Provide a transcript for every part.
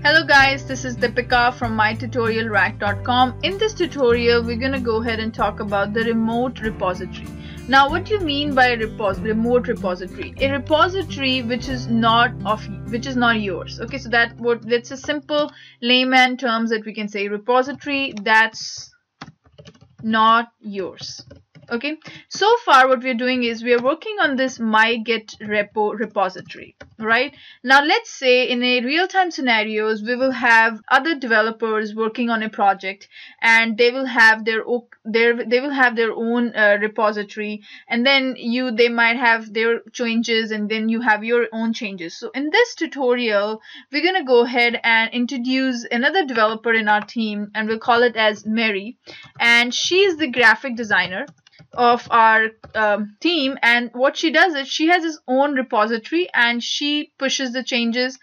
Hello guys, this is Deepika from mytutorialrack.com. In this tutorial, we're going to go ahead and talk about the remote repository. Now, what do you mean by a remote repository? A repository which is not yours. Okay, so that's a simple layman terms that we can say. Repository that's not yours. Okay, so far what we're doing is we are working on this MyGitRepo repository. Right now, let's say in a real-time scenarios we will have other developers working on a project, and they will have their own repository, and then they might have their changes, and then you have your own changes. So in this tutorial, we're gonna go ahead and introduce another developer in our team, and we'll call it as Mary, and she is the graphic designer of our team. And what she does is she has his own repository, and she pushes the changes.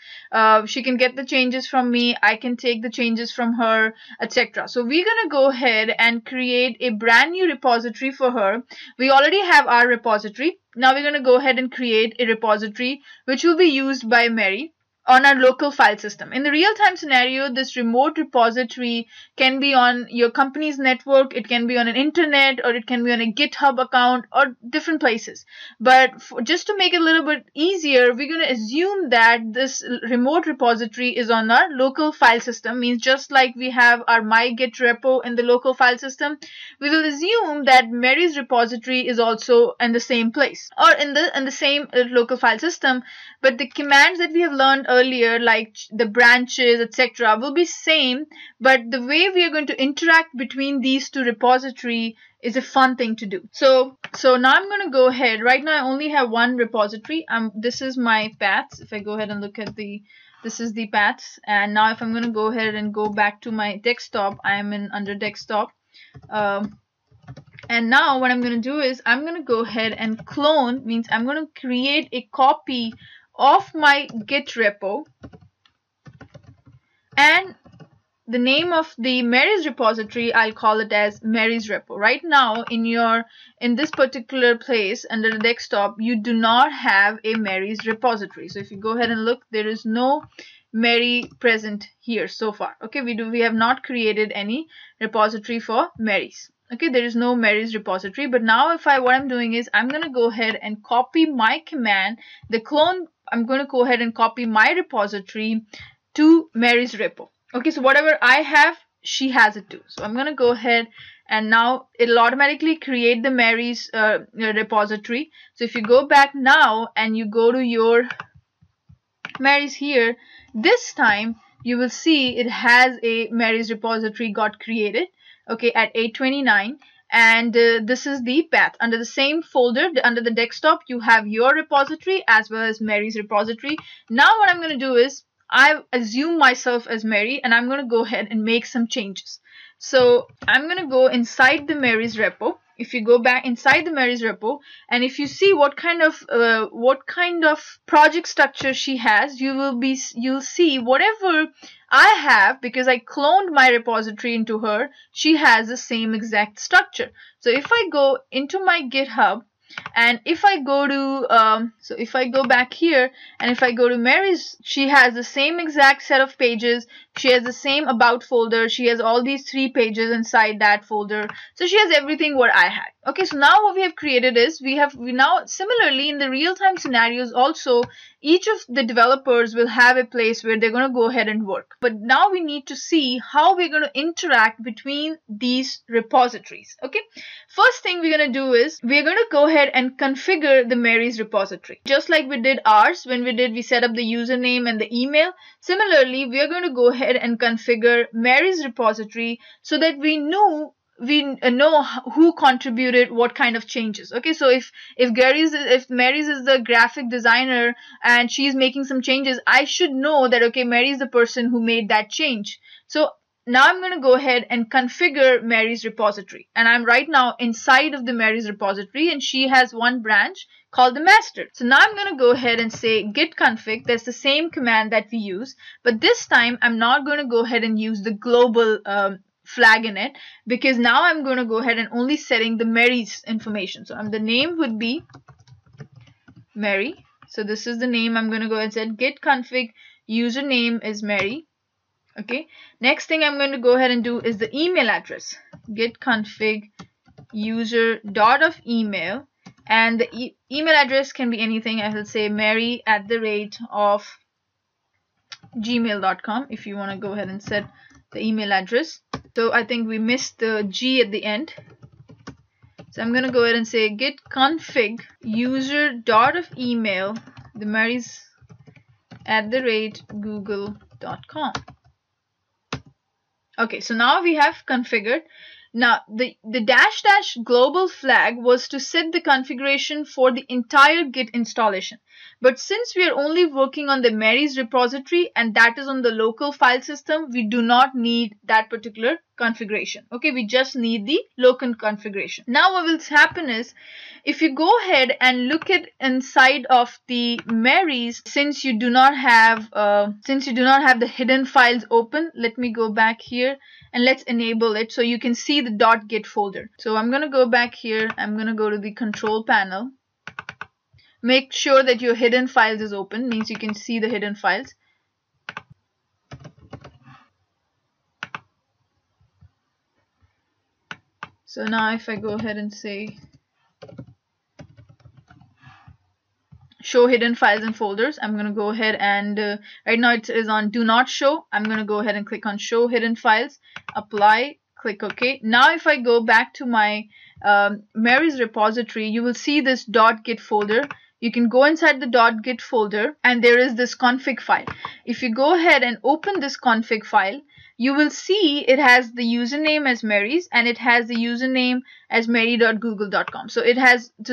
She can get the changes from me, I can take the changes from her, etc. So we're gonna go ahead and create a brand new repository for her. We already have our repository. Now we're gonna go ahead and create a repository which will be used by Mary on our local file system. In the real-time scenario, this remote repository can be on your company's network, it can be on an internet, or it can be on a GitHub account, or different places. But just to make it a little bit easier, we're going to assume that this remote repository is on our local file system. Means just like we have our MyGitRepo in the local file system, we will assume that Mary's repository is also in the same place, or in the same local file system. But the commands that we have learned earlier, like the branches, etc., will be same, but the way we are going to interact between these two repositories is a fun thing to do. So now I'm going to go ahead. Right now I only have one repository. This is my paths. If I go ahead and look at this is the paths, and now if I'm going to go ahead and go back to my desktop, I am under desktop. And now what I'm going to do is I'm going to go ahead and clone, means I'm going to create a copy of my Git repo, and the name of the Mary's repository, I'll call it as Mary's repo. Right now in this particular place under the desktop, you do not have a Mary's repository. So if you go ahead and look, there is no Mary present here so far. Okay, we have not created any repository for Mary's. Okay, there is no Mary's repository. But now what I'm doing is I'm going to go ahead and copy my command, the clone. I'm going to go ahead and copy my repository to Mary's repo. Okay, so whatever I have, she has it too. So I'm going to go ahead, and now it'll automatically create the Mary's repository. So if you go back now and you go to your Mary's here, this time you will see it has a Mary's repository got created. Okay, at 8:29. And this is the path. Under the same folder, under the desktop, you have your repository as well as Mary's repository. Now what I'm going to do is I assume myself as Mary, and I'm going to go ahead and make some changes. So I'm going to go inside the Mary's repo. If you go back inside the Mary's repo, and if you see what kind of project structure she has, you'll see whatever I have, because I cloned my repository into her, she has the same exact structure. So if I go into my GitHub, and if I go to if I go back here, and if I go to Mary's, she has the same exact set of pages. She has the same about folder. She has all these 3 pages inside that folder. So she has everything what I had. Okay, so now what we have created is we now similarly in the real-time scenarios also, each of the developers will have a place where they're going to go ahead and work. But now we need to see how we're going to interact between these repositories. Okay, first thing we're going to do is we're going to go ahead and configure the Mary's repository. Just like we did ours, when we set up the username and the email, similarly we are going to go ahead and configure Mary's repository so that we know who contributed what kind of changes. Okay, so if Mary's is the graphic designer and she's making some changes, I should know that okay, Mary's the person who made that change. So now I'm going to go ahead and configure Mary's repository, and I'm right now inside of the Mary's repository, and she has one branch called the master. So now I'm going to go ahead and say git config. That's the same command that we use, but this time I'm not going to go ahead and use the global flag in it, because now I'm going to go ahead and only setting the Mary's information. So the name would be Mary. So this is the name. I'm going to go ahead and set git config username is Mary. Okay, next thing I'm going to go ahead and do is the email address. Git config user dot of email, and the email address can be anything. I will say mary@gmail.com if you want to go ahead and set the email address. So I think we missed the G at the end. So I'm going to go ahead and say git config user dot of email, the marys@google.com. Okay, so now we have configured. Now the -- global flag was to set the configuration for the entire Git installation. But since we are only working on the Marys repository and that is on the local file system, we do not need that particular configuration. Okay, we just need the local configuration. Now what will happen is, if you go ahead and look at inside of the Marys, since you do not have the hidden files open, let me go back here and let's enable it so you can see the .git folder. So I'm going to go back here. I'm going to go to the control panel. Make sure that your hidden files is open, means you can see the hidden files. So now if I go ahead and say show hidden files and folders, I'm going to go ahead and right now it is on do not show. I'm going to go ahead and click on show hidden files, apply, click OK. Now if I go back to my Marys repository, you will see this .git folder. You can go inside the .git folder and there is this config file. If you go ahead and open this config file, you will see it has the username as Marys and it has the username as mary.google.com. So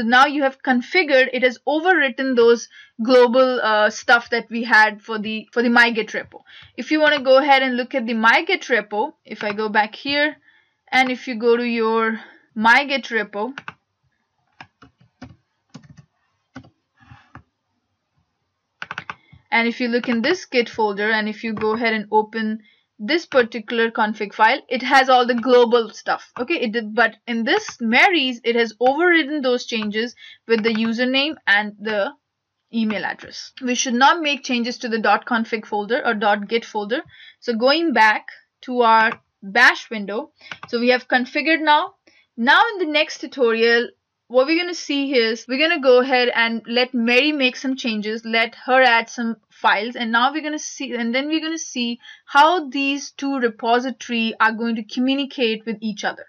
now you have configured, it has overwritten those global stuff that we had for the mygit repo. If you want to go ahead and look at the mygit repo, if I go back here and if you go to your mygit repo, and if you look in this git folder and if you go ahead and open this particular config file, it has all the global stuff. Okay, but in this Marys, it has overridden those changes with the username and the email address. We should not make changes to the .config folder or .git folder. So going back to our bash window, so we have configured now. Now in the next tutorial, what we're going to see is we're going to go ahead and let Mary make some changes, let her add some files, and now we're going to see how these two repositories are going to communicate with each other.